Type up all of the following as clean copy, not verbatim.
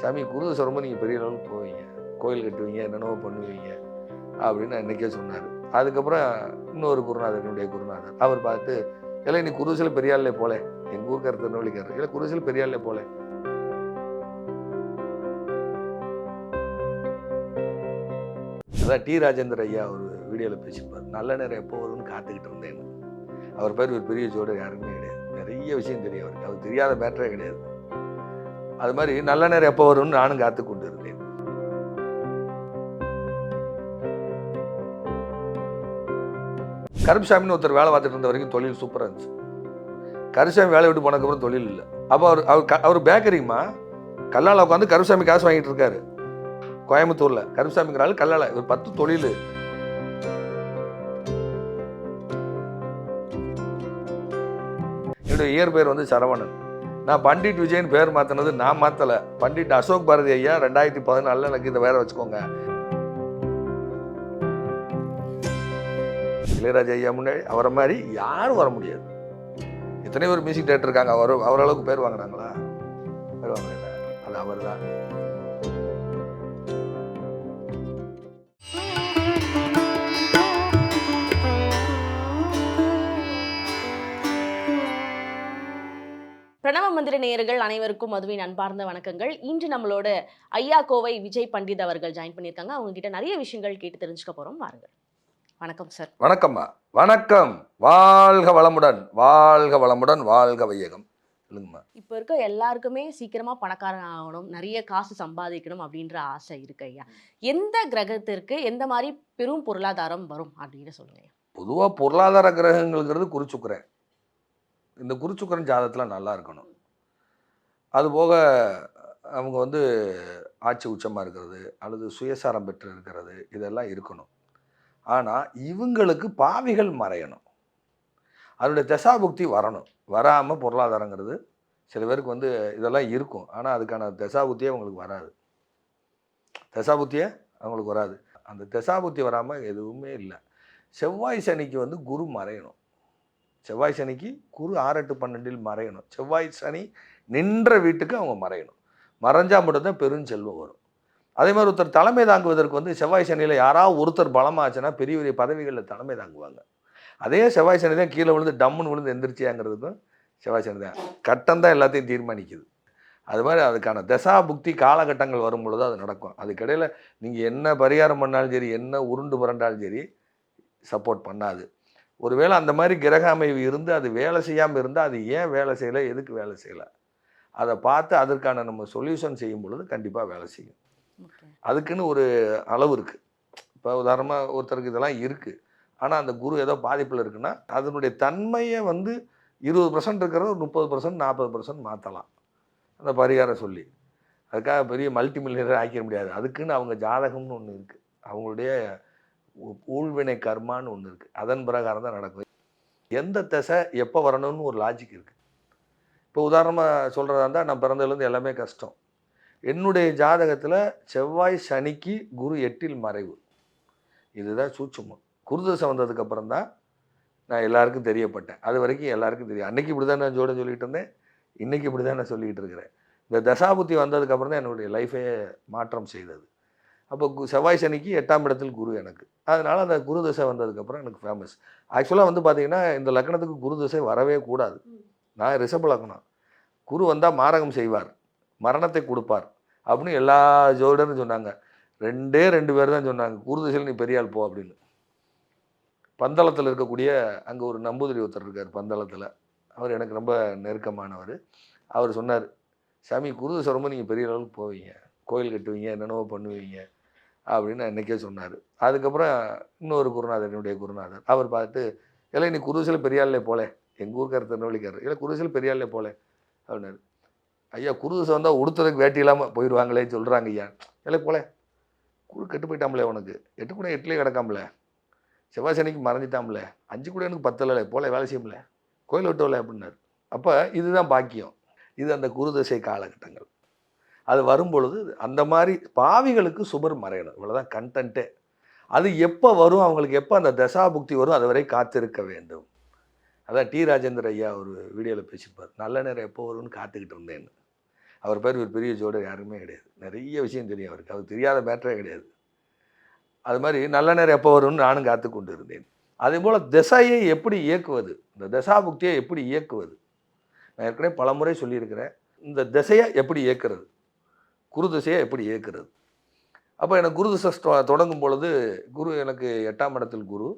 சாமி குருதசை ரொம்ப நீங்கள் பெரிய லெவலுக்கு போவீங்க, கோயில் கட்டுவீங்க, என்னென்னவோ பண்ணுவீங்க அப்படின்னு அன்றைக்கே சொன்னார். அதுக்கப்புறம் இன்னொரு குருநாதர், என்னுடைய குருநாதர், அவர் பார்த்து, இல்லை நீ குருதசையில் பெரிய ஆள்லே போல, எங்கள் ஊருக்கார திருநெல்வேலிக்காரர், இல்லை குருதசையில் பெரிய ஆள்லே போல. அதான் டி ராஜேந்தர் ஐயா ஒரு வீடியோவில் பேசியிருப்பார், நல்ல நேரம் எப்போ வரும்னு காத்துக்கிட்டு இருந்தேன். அவர் பேர் ஒரு பெரிய ஜோடர் யாருமே கிடையாது, நிறைய விஷயம் தெரியும் அவருக்கு, அவர் தெரியாத மேட்டரே கிடையாது. அது மாதிரி நல்ல நேரம் எப்போ வரும்னு நானும் காத்து கொண்டு இருந்தேன். கருப்புசாமின்னு ஒருத்தர் வேலை பார்த்துட்டு இருந்த வரைக்கும் தொழில் சூப்பராக இருந்துச்சு. கருப்புசாமி வேலை விட்டு போனதுக்கப்புறம் தொழில் இல்லை. அப்போ அவர் பேக்கரிங்கம்மா கல்லால் உட்காந்து கருப்புசாமி காசு வாங்கிட்டு இருக்காரு கோயம்புத்தூரில். கருப்புசாமிங்கிறாள் கல்லால், இவர் 10 தொழில். என்னுடைய இயற்பெயர் வந்து சரவணன். நான் பண்டிட் விஜயன் பேர் மாற்றினது நான் மாற்றலை, பண்டிட் அசோக் பாரதி ஐயா 2014 எனக்கு இதை வேற வச்சுக்கோங்க. இளையராஜா ஐயா முன்னாடி அவரை மாதிரி யாரும் வர முடியாது. எத்தனை பேர் மியூசிக் டேரக்டர் இருக்காங்க, அவரளவுக்கு பேர் வாங்கினாங்களா? பேர் வாங்கினா அது அவர் தான். பிரணவ மந்திர நேயர்கள் அனைவருக்கும் மதுவின் அன்பார்ந்த வணக்கங்கள். இன்று நம்மளோட ஐயா கோவை விஜய் பண்டித் அவர்கள் ஜாயின் பண்ணியிருக்காங்க. அவங்க கிட்ட நிறைய விஷயங்கள் கேட்டு தெரிஞ்சுக்க போறோம். வாருங்கள். வணக்கம் சார். வணக்கம்மா. வணக்கம். வாழ்க வளமுடன், வாழ்க வளமுடன், வாழ்க வையகம். சொல்லுங்கம்மா. இப்போ இருக்க எல்லாருக்குமே சீக்கிரமா பணக்காரன் ஆகணும், நிறைய காசு சம்பாதிக்கணும் அப்படின்ற ஆசை இருக்கு ஐயா. எந்த கிரகத்திற்கு எந்த மாதிரி பெரும் பொருளாதாரம் வரும் அப்படின்னு சொல்லுங்க. பொதுவாக பொருளாதார கிரகங்கள்ங்கிறது குறிச்சுக்கிறேன். இந்த குறிச்சுக்கரன் ஜாதகத்தில் நல்லா இருக்கணும். அதுபோக அவங்க வந்து ஆட்சி உச்சமாக இருக்கிறது அல்லது சுயசாரம் பெற்று இருக்கிறது, இதெல்லாம் இருக்கணும். ஆனால் இவங்களுக்கு பாவிகள் மறையணும், அதனுடைய தசாபுக்தி வரணும். வராமல் பொருளாதாரங்கிறது சில பேருக்கு வந்து இதெல்லாம் இருக்கும், ஆனால் அதுக்கான தசாபுத்தியே அவங்களுக்கு வராது. தசாபுத்தியே அவங்களுக்கு வராது. அந்த தசாபுத்தி வராமல் எதுவுமே இல்லை. செவ்வாய் சனிக்கு வந்து குரு மறையணும். செவ்வாய் சனிக்கு குரு 6-8-12 மறையணும். செவ்வாய் சனி நின்ற வீட்டுக்கு அவங்க மறையணும். மறைஞ்சால் மட்டும்தான் பெருஞ்செல்வம் வரும். அதே மாதிரி ஒருத்தர் தலைமை தாங்குவதற்கு வந்து செவ்வாய் சனியில் யாராவது ஒருத்தர் பலமாச்சுன்னா பெரிய பெரிய பதவிகளில் தலைமை தாங்குவாங்க. அதே செவ்வாய் சனி தான் கீழே விழுந்து டம்முன்னு விழுந்து எந்திரிச்சியாங்கிறதுக்கும் செவ்வாய் சனி தான் கட்டம் தான் எல்லாத்தையும் தீர்மானிக்குது. அது மாதிரி அதுக்கான தசா புக்தி காலகட்டங்கள் வரும் பொழுது அது நடக்கும். அதுக்கிடையில் நீங்கள் என்ன பரிகாரம் பண்ணாலும் சரி, என்ன உருண்டு புரண்டாலும் சரி, சப்போர்ட் பண்ணாது. ஒருவேளை அந்த மாதிரி கிரக அமைவு இருந்து அது வேலை செய்யாமல் இருந்தால் அது ஏன் வேலை செய்யலை, எதுக்கு வேலை செய்யலை, அதை பார்த்து அதற்கான நம்ம சொல்யூஷன் செய்யும் பொழுது கண்டிப்பாக வேலை செய்யும். அதுக்குன்னு ஒரு அளவு இருக்குது. இப்போ உதாரணமாக ஒருத்தருக்கு இதெல்லாம் இருக்குது, ஆனால் அந்த குரு ஏதோ பாதிப்பில் இருக்குன்னா அதனுடைய தன்மையை வந்து 20% இருக்கிறத ஒரு 30% 40% மாற்றலாம் அந்த பரிகாரம் சொல்லி. அதுக்காக பெரிய மல்டி மில்லியனர் ஆக்கிட முடியாது. அதுக்குன்னு அவங்க ஜாதகம்னு ஒன்று இருக்குது, அவங்களுடைய ஊழ்வினை கர்மான்னு ஒன்று இருக்குது, அதன் பிரகாரம் தான் நடக்கும். எந்த திசை எப்போ வரணும்னு ஒரு லாஜிக் இருக்குது. இப்போ உதாரணமாக சொல்கிறதா இருந்தால் நான் பிறந்ததுலேருந்து எல்லாமே கஷ்டம். என்னுடைய ஜாதகத்தில் செவ்வாய் சனிக்கு குரு 8 மறைவு, இதுதான் சூட்சுமம். குருதசை வந்ததுக்கப்புறம் தான் நான் எல்லாருக்கும் தெரியப்பட்டேன். அது வரைக்கும் எல்லாருக்கும் தெரியும். அன்றைக்கி இப்படி தான் நான் ஜோட சொல்லிகிட்டு இருந்தேன், இன்றைக்கி இப்படி தான் நான் சொல்லிக்கிட்டு இருக்கிறேன். இந்த தசாபுத்தி வந்ததுக்கப்புறம் தான் என்னுடைய லைஃபே மாற்றம் செய்தது. அப்போ செவ்வாய் சனிக்கு 8ஆம் இடத்தில் குரு எனக்கு. அதனால் அந்த குரு தசை வந்ததுக்கப்புறம் எனக்கு ஃபேமஸ். ஆக்சுவலாக வந்து பார்த்திங்கன்னா இந்த லக்னத்துக்கு குரு தசை வரவே கூடாது. நான் ரிஷப லக்னம். குரு வந்தால் மாரகம் செய்வார், மரணத்தை கொடுப்பார் அப்படின்னு எல்லா ஜோடரும் சொன்னாங்க. 2 பேர் தான் சொன்னாங்க, குரு தசையில் நீ பெரியாள் போ அப்படின்னு. பந்தளத்தில் இருக்கக்கூடிய அங்கே ஒரு நம்பூதிரி ஒருத்தர் இருக்கார் பந்தளத்தில், அவர் எனக்கு ரொம்ப நெருக்கமானவர். அவர் சொன்னார், சாமி குரு தசை ரொம்ப நீங்கள் பெரிய அளவுக்கு போவீங்க, கோயில் கட்டுவீங்க, என்னென்னவோ பண்ணுவீங்க அப்படின்னு அன்றைக்கே சொன்னார். அதுக்கப்புறம் இன்னொரு குருநாதர், என்னுடைய குருநாதர், அவர் பார்த்து, இல்லை நீ குருதசையில் பெரியாள்லே போல, எங்கள் ஊருக்கார திருநெல்வேலிக்காரர், இல்லை குருதசையில் பெரியாள்லே போல அப்படின்னாரு. ஐயா குருதசை வந்தால் உடுத்துறதுக்கு வேட்டி இல்லாமல் போயிடுவாங்களேன்னு சொல்கிறாங்க ஐயா. இல்லை போல, குரு கெட்டு போயிட்டாமலே, உனக்கு 8 கூட 8லே கிடக்காமல, செவ்வாய் சனிக்கு மறைஞ்சிட்டாமல, 5 கூட எனக்கு 10 போல வேலை செய்யல, கோயில் விட்டோல அப்படின்னாரு. அப்போ இதுதான் பாக்கியம். இது அந்த குருதசை காலகட்டங்கள். அது வரும்பொழுது அந்த மாதிரி பாவிகளுக்கு சுபர் மறையணும், இவ்வளோதான் கண்டென்ட்டே. அது எப்போ வரும், அவங்களுக்கு எப்போ அந்த தசாபுக்தி வரும், அது வரை காத்திருக்க வேண்டும். அதான் டி ராஜேந்தர் ஐயா ஒரு வீடியோவில் பேசியிருப்பார், நல்ல நேரம் எப்போ வரும்னு காத்துக்கிட்டு இருந்தேன்னு. அவர் பேர் ஒரு பெரிய ஜோடர் யாருமே கிடையாது. நிறைய விஷயம் தெரியும் அவருக்கு. அவருக்கு தெரியாத மேட்டரே கிடையாது. அது மாதிரி நல்ல நேரம் எப்போ வரும்னு நானும் காத்து கொண்டு இருந்தேன். அதேபோல் திசையை எப்படி இயக்குவது, இந்த தசாபுக்தியை எப்படி இயக்குவது, நான் ஏற்கனவே பல முறை சொல்லியிருக்கிறேன். இந்த திசையை எப்படி இயக்குறது, குரு திசையை எப்படி இயக்குறது. அப்போ எனக்கு குரு திசை தொடங்கும் பொழுது குரு எனக்கு 8ஆம் இடத்தில் குரு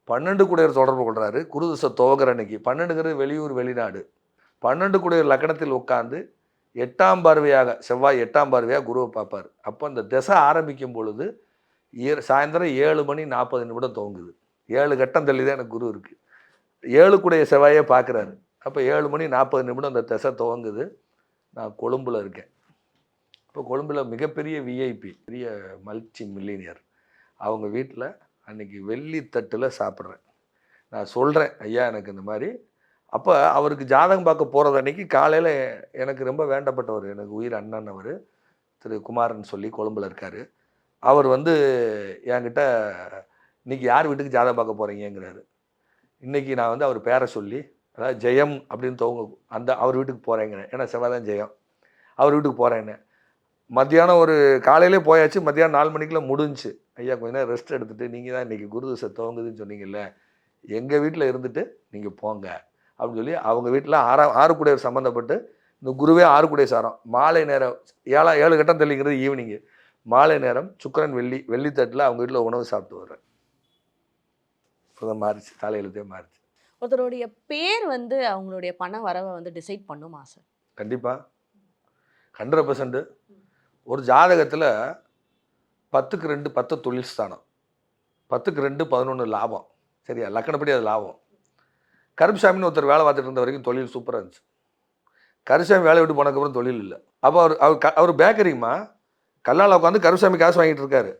12 கூடையர் தொடர்பு கொள்கிறாரு. குரு திசை துவங்குற அன்னைக்கு 12ங்கிறது வெளியூர் வெளிநாடு. 12 கூடையர் லக்கணத்தில் உட்காந்து 8ஆம் பார்வையாக செவ்வாய் 8ஆம் பார்வையாக குருவை பார்ப்பார். அப்போ அந்த திசை ஆரம்பிக்கும் பொழுது சாயந்தரம் 7:40 துவங்குது. 7 கட்டம் தள்ளி தான் எனக்கு குரு இருக்குது. 7 கூடைய செவ்வாயே பார்க்குறாரு. அப்போ 7:40 அந்த திசை துவங்குது. நான் கொழும்பில் இருக்கேன். இப்போ கொழும்பில் மிகப்பெரிய விஐபி, பெரிய மல்டி மில்லினியர், அவங்க வீட்டில் அன்றைக்கி வெள்ளி தட்டில் சாப்பிட்றேன். நான் சொல்கிறேன், ஐயா எனக்கு இந்த மாதிரி. அப்போ அவருக்கு ஜாதகம் பார்க்க போகிறது அன்றைக்கி காலையில் எனக்கு ரொம்ப வேண்டப்பட்டவர், எனக்கு உயிர் அண்ணன் அவர், திரு குமாரன் சொல்லி கொழும்பில் இருக்கார். அவர் வந்து என்கிட்ட இன்றைக்கி யார் வீட்டுக்கு ஜாதகம் பார்க்க போகிறீங்கிறாரு. இன்றைக்கி நான் வந்து அவர் பேரை சொல்லி, அதாவது ஜெயம் அப்படின்னு அந்த அவர் வீட்டுக்கு போகிறேங்கிறேன். ஏன்னா செவ்வாய் தான் ஜெயம். அவர் வீட்டுக்கு போகிறேன்னு மத்தியானம் ஒரு காலையிலே போயாச்சு. மத்தியானம் 4 மணிக்குள்ள முடிஞ்சு, ஐயா கொஞ்ச நேரம் ரெஸ்ட் எடுத்துகிட்டு நீங்கள் தான் இன்றைக்கி குரு திசை துவங்குதுன்னு சொன்னீங்கல்ல, எங்கள் வீட்டில் இருந்துட்டு நீங்கள் போங்க அப்படின்னு சொல்லி அவங்க வீட்டில் 6 கூடையர் சம்மந்தப்பட்டு இந்த குருவே 6 கூடைய சாரம். மாலை நேரம் 7 கட்டம் தள்ளிங்கிறது ஈவினிங்கு. மாலை நேரம் சுக்கிரன் வெள்ளித்தட்டில் அவங்க வீட்டில் உணவு சாப்பிட்டு வர்றேன். இப்போதான் மாறிச்சு, தலையிலத்தே மாறிச்சு. ஒருத்தருடைய பேர் வந்து அவங்களுடைய பண வரவை வந்து டிசைட் பண்ணுமா சார்? கண்டிப்பாக 100%. ஒரு ஜாதகத்தில் 10க்கு 2 10 தொழில் ஸ்தானம், 10க்கு 2 11 லாபம். சரியா, லக்கணப்படி அது லாபம். கருப்புசாமின்னு ஒருத்தர் வேலை பார்த்துட்டு இருந்த வரைக்கும் தொழில் சூப்பராக இருந்துச்சு. கருப்புசாமி வேலை விட்டு போனதுக்கப்புறம் தொழில் இல்லை. அப்போ அவர் பேக்கரிங்கம்மா கல்லால் உட்காந்து கருப்புசாமி காசு வாங்கிட்டு இருக்காரு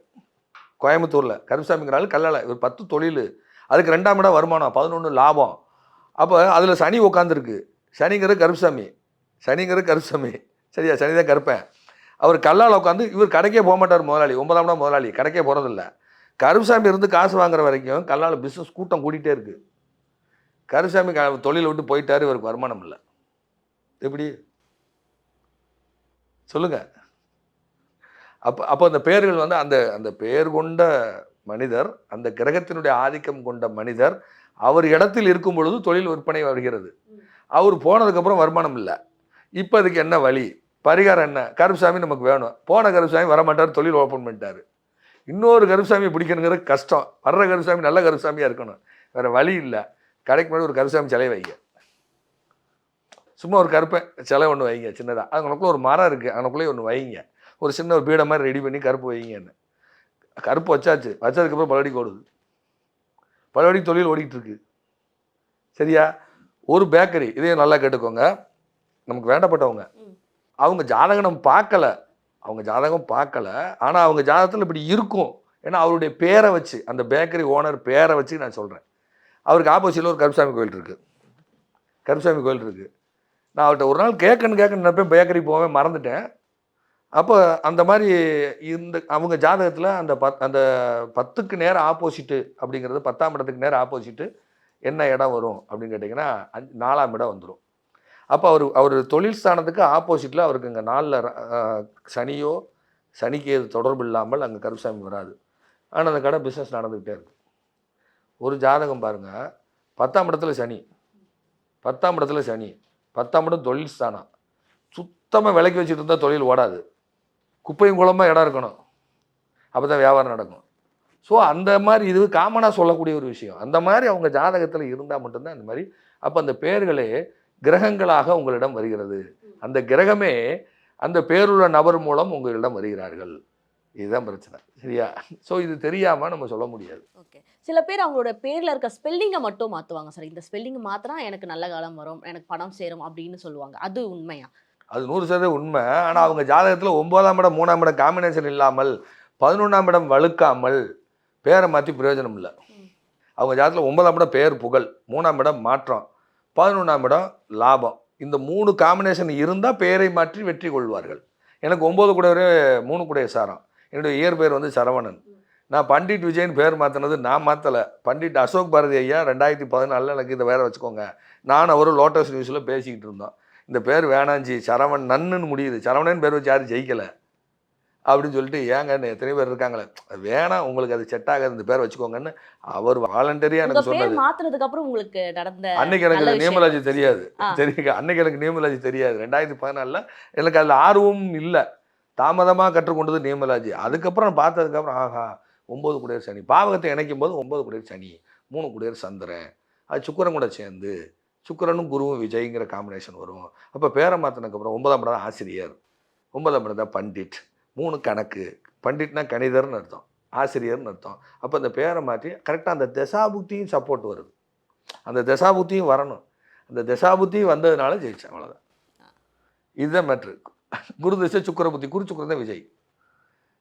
கோயம்புத்தூரில். கருப்புசாமிங்கிறாலும் கல்லால் இவர் 10 தொழில், அதுக்கு 2ஆம் இடம் வருமானம், 11 லாபம். அப்போ அதில் சனி உட்காந்துருக்கு. சனிங்கிறது கருப்புசாமி. சரியா, சனி தான் கருப்பேன். அவர் கல்லால் உட்காந்து இவர் கடைக்கே போக மாட்டார். முதலாளி 9ஆம் இடம் முதலாளி கடைக்கே போகிறதில்ல. கருப்புசாமி இருந்து காசு வாங்குற வரைக்கும் கல்லால் பிஸ்னஸ் கூட்டம் கூட்டிகிட்டே இருக்குது. கருப்புசாமி தொழிலை விட்டு போயிட்டார், இவருக்கு வருமானம் இல்லை. எப்படி சொல்லுங்கள்? அப்போ அந்த பேர்கள் வந்து அந்த பேர் கொண்ட மனிதர், அந்த கிரகத்தினுடைய ஆதிக்கம் கொண்ட மனிதர் அவர் இடத்தில் இருக்கும் பொழுது தொழில் விற்பனை வருகிறது. அவர் போனதுக்கப்புறம் வருமானம் இல்லை. இப்போ அதுக்கு என்ன வழி, பரிகாரம் என்ன? கருப்புசாமி நமக்கு வேணும். போன கருப்புசாமி வரமாட்டார், தொழில் ஓப்பன் பண்ணிட்டார். இன்னொரு கருப்புசாமி பிடிக்கணுங்கிறது கஷ்டம். வர்ற கருப்புசாமி நல்ல கருப்புசாமியாக இருக்கணும், வேறு வழி இல்லை. கடைக்கு முன்னாடி ஒரு கருப்புசாமி சிலை வைங்க, சும்மா ஒரு கருப்பை சிலை ஒன்று வைங்க சின்னதாக. அதுக்குள்ளே ஒரு மரம் இருக்குது, அதுக்குள்ளேயே ஒன்று வைங்க, ஒரு சின்ன ஒரு பீடை மாதிரி ரெடி பண்ணி கருப்பு வைங்கன்னு. கருப்பு வச்சதுக்கப்புறம் பலவடிக்கு ஓடுது, பலவடிக்கு தொழில் ஓடிக்கிட்டு இருக்கு. சரியா, ஒரு பேக்கரி, இதையும் நல்லா கேட்டுக்கோங்க, நமக்கு வேண்டப்பட்டவங்க, அவங்க ஜாதகம் நம்ம பார்க்கல, ஆனால் அவங்க ஜாதகத்தில் இப்படி இருக்கும். ஏன்னா அவருடைய பேரை வச்சு, அந்த பேக்கரி ஓனர் பேரை வச்சு நான் சொல்கிறேன். அவருக்கு ஆப்போசிட்டில் ஒரு கருப்புசாமி கோயில் இருக்குது. நான் அவர்கிட்ட ஒரு நாள் கேட்கணுன்னு நினைப்பேன், பேக்கரி போவேன், மறந்துட்டேன். அப்போ அந்த மாதிரி அவங்க ஜாதகத்தில் அந்த 10க்கு நேரம் ஆப்போசிட்டு அப்படிங்கிறது, 10ஆம் இடத்துக்கு நேரம் ஆப்போசிட்டு என்ன இடம் வரும் அப்படின்னு கேட்டிங்கன்னா 4ஆம் இடம் வந்துடும். அப்போ அவர் தொழில் ஸ்தானத்துக்கு ஆப்போசிட்டில் அவருக்கு இங்கே 4ல் சனியோ சனிக்கு தொடர்பு இல்லாமல் அங்கே கருப்புசாமி வராது. ஆனால் அந்த கடை பிஸ்னஸ் நடந்துக்கிட்டே இருக்குது. ஒரு ஜாதகம் பாருங்கள், 10ஆம் இடத்துல சனி, 10ஆம் இடம் தொழில் ஸ்தானம். சுத்தமாக விலைக்கு வச்சுட்டு இருந்தால் தொழில் ஓடாது. குப்பையும் குளமாக இடம் இருக்கணும், அப்போ தான் வியாபாரம் நடக்கும். ஸோ அந்த மாதிரி இது காமனாக சொல்லக்கூடிய ஒரு விஷயம். அந்த மாதிரி அவங்க ஜாதகத்தில் இருந்தால் மட்டும்தான் அந்த மாதிரி. அப்போ அந்த பேர்களே கிரகங்களாக உங்களிடம் வருகிறது. அந்த கிரகமே அந்த பேருள்ள நபர் மூலம் உங்களிடம் வருகிறார்கள். இதுதான் பிரச்சனை. சரியா? ஸோ இது தெரியாமல் நம்ம சொல்ல முடியாது. ஓகே, சில பேர் அவங்களோட பேரில் இருக்க ஸ்பெல்லிங்கை மட்டும் மாற்றுவாங்க சார். இந்த ஸ்பெல்லிங் மாற்றினா எனக்கு நல்ல காலம் வரும், எனக்கு பணம் சேரும் அப்படின்னு சொல்லுவாங்க. அது உண்மையா? அது 100% உண்மை. ஆனால் அவங்க ஜாதகத்தில் 9ஆம் இடம் 3ஆம் இடம் காம்பினேஷன் இல்லாமல் 11ஆம் இடம் வழுக்காமல் பேரை மாற்றி பிரயோஜனம் இல்லை. அவங்க ஜாதகத்தில் 9ஆம் இடம் பேர் புகழ், 3ஆம் இடம் மாற்றம், 11ஆம் இடம் லாபம். இந்த 3 காம்பினேஷன் இருந்தால் பேரை மாற்றி வெற்றி கொள்வார்கள். எனக்கு 9 கூடையவரே 3 கூடைய சாரம். என்னுடைய இயற்பெயர் வந்து சரவணன். நான் பண்டிட் விஜயன் பேர் மாற்றினது நான் மாற்றலை. பண்டிட் அசோக் பாரதி ஐயா 2014 எனக்கு இதை வேறு வச்சுக்கோங்க. நான் அவரும் லோட்டஸ் நியூஸில் பேசிக்கிட்டு இருந்தோம். இந்த பேர் வேணாஞ்சி சரவண் நன்னுன்னு முடியுது, சரவணன் பேர் வச்சு யாரும் ஜெயிக்கலை அப்படின்னு சொல்லிட்டு ஏங்கன்னு எத்தனை பேர் இருக்காங்களே, அது வேணாம் உங்களுக்கு அது செட் ஆகாது இந்த பேர் வச்சுக்கோங்கன்னு அவர் வாலண்டரியாக உங்க எனக்கு பேர் சொன்னது. மாத்துனதுக்கு அப்புறம் உங்களுக்கு நடந்த அன்னைக்கு நல்ல எனக்கு விஷயம். நியமலாஜி தெரியாது, ஆ. சரிங்க, அன்னைக்கு எனக்கு நியமலாஜி தெரியாது. 2014 எனக்கு அதில் ஆர்வமும் இல்லை, தாமதமாக கற்றுக்கொண்டது நியமலாஜி. அதுக்கப்புறம் நான் பார்த்ததுக்கப்புறம் ஆஹா 9 குடையர் சனி பாவகத்தை இணைக்கும் போது 9 குடையர் சனி 3 குடையர் சந்திரன், அது சுக்கிரன் கூட சேர்ந்து சுக்கிரனும் குருவும் விஜய்ங்கிற காம்பினேஷன் வரும். அப்போ பேரை மாற்றினதுக்கப்புறம் 9ஆம் இடம் தான் ஆசிரியர், 9ஆம் இடம் தான் பண்டிட், 3 கணக்கு, பண்டிட்னா கணிதர்னு அர்த்தம், ஆசிரியர்னு அர்த்தம். அப்போ அந்த பேரை மாற்றி கரெக்டாக அந்த தசாபுத்தியும் சப்போர்ட் வருது, அந்த தசாபுத்தியும் வரணும், அந்த தசாபுத்தியும் வந்ததுனால ஜெயிச்சேன், அவ்வளோதான். இதுதான் மேட்ரு. குரு திசை சுக்கிர புத்தி, குரு சுக்கிரன் தான் விஜய்,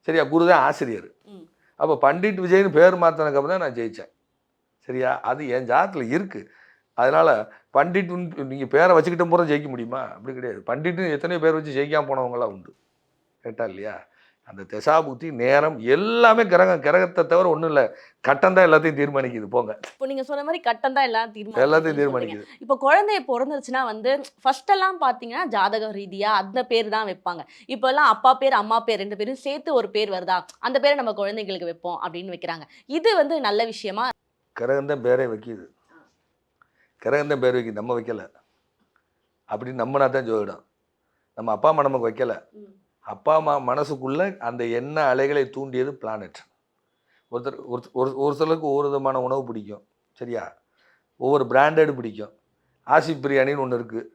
சரியா, குரு தான் ஆசிரியர். ம். அப்போ பண்டிட் விஜய்னு பேர் மாற்றினதுக்கப்புறம் தான் நான் ஜெயித்தேன், சரியா. அது என் ஜாதத்தில் இருக்குது. அதனால் பண்டிட்னு நீங்கள் பேரை வச்சுக்கிட்ட போகிற ஜெயிக்க முடியுமா? அப்படி கிடையாது. பண்டிட்னு எத்தனையோ பேர் வச்சு ஜெயிக்காமல் போனவங்களாம் உண்டு, கேட்டா இல்லையா. அந்த தசாபுத்தி நேரம் எல்லாமே கிரகத்தை தவிர ஒன்றும் இல்லை, கட்டம் தான் எல்லாத்தையும் தீர்மானிக்குது போங்க. இப்போ நீங்க சொன்ன மாதிரி கட்டம் தான் எல்லாம் எல்லாத்தையும் தீர்மானிக்குதுன்னு சொல்றீங்க. தீர்மானிக்குது. இப்போ குழந்தை பிறந்துருச்சுன்னா வந்து ஃபர்ஸ்ட் எல்லாம் பார்த்தீங்கன்னா ஜாதக ரீதியா அந்த பேர் தான் வைப்பாங்க. இப்போ எல்லாம் அப்பா பேர் அம்மா பேர் 2 பேரும் சேர்த்து ஒரு பேர் வருதா, அந்த பேரை நம்ம குழந்தைங்களுக்கு வைப்போம் அப்படின்னு வைக்கிறாங்க. இது வந்து நல்ல விஷயமா? கிரகம் தான் பேரே வைக்கிது, கிரகம் தான் பேர் வைக்கிது, நம்ம வைக்கல. அப்படின்னு நம்பினா தான் ஜோதிடம். நம்ம அப்பா அம்மா நமக்கு வைக்கல, அப்பா அம்மா மனசுக்குள்ள அந்த எண்ண அலைகளை தூண்டியது பிளானட். ஒருத்தர் ஒரு சிலருக்கு ஒவ்வொரு விதமான உணவு பிடிக்கும், சரியா, ஒவ்வொரு பிராண்டட் பிடிக்கும். ஆசிப் பிரியாணின்னு ஒன்று இருக்குது,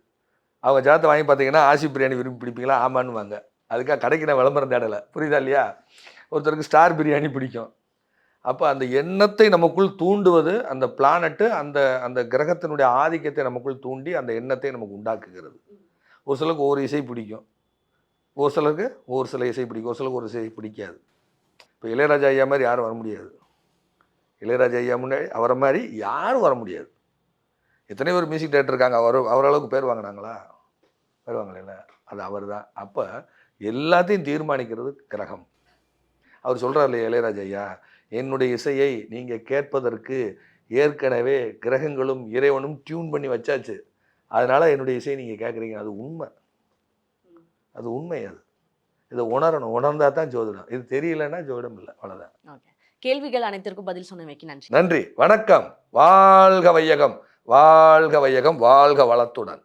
அவங்க ஜாதத்தை வாங்கி பார்த்தீங்கன்னா ஆசிப் பிரியாணி விரும்பி பிடிப்பீங்களா, ஆமான்னுவாங்க. அதுக்காக கடைக்கு நான் விளம்பரம் தேடலை, புரியுதா இல்லையா. ஒருத்தருக்கு ஸ்டார் பிரியாணி பிடிக்கும். அப்போ அந்த எண்ணத்தை நமக்குள் தூண்டுவது அந்த பிளானட்டு, அந்த அந்த கிரகத்தினுடைய ஆதிக்கத்தை நமக்குள் தூண்டி அந்த எண்ணத்தை நமக்கு உண்டாக்குகிறது. ஒரு சிலருக்கு ஒவ்வொரு இசை பிடிக்கும், ஒரு சிலருக்கு ஒரு சில இசை பிடிக்கும், ஒரு சிலருக்கு ஒரு இசை பிடிக்காது. இப்போ இளையராஜா ஐயா மாதிரி யாரும் வர முடியாது, இளையராஜா ஐயா முன்னாடி அவரை மாதிரி யாரும் வர முடியாது. எத்தனை பேர் மியூசிக் டேரக்டர் இருக்காங்க, அவரளவுக்கு பேர் வாங்கினாங்களா? பேர் வாங்கலைல்ல, அது அவர் தான். அப்போ எல்லாத்தையும் தீர்மானிக்கிறது கிரகம். அவர் சொல்கிறார் இல்லையா இளையராஜா ஐயா, என்னுடைய இசையை நீங்கள் கேட்பதற்கு ஏற்கனவே கிரகங்களும் இறைவனும் டியூன் பண்ணி வச்சாச்சு, அதனால் என்னுடைய இசையை நீங்கள் கேட்குறீங்க. அது உண்மை, அது உண்மை. அது இதை உணரணும், உணர்ந்தா தான் ஜோதிடம். இது தெரியலன்னா ஜோதிடம் இல்லை, அவ்வளோதான். ஓகே. கேள்விகள் அனைத்திற்கும் பதில் சொன்னமைக்கு நன்றி. நன்றி, வணக்கம். வாழ்க வையகம், வாழ்க வையகம், வாழ்க வளத்துடன்.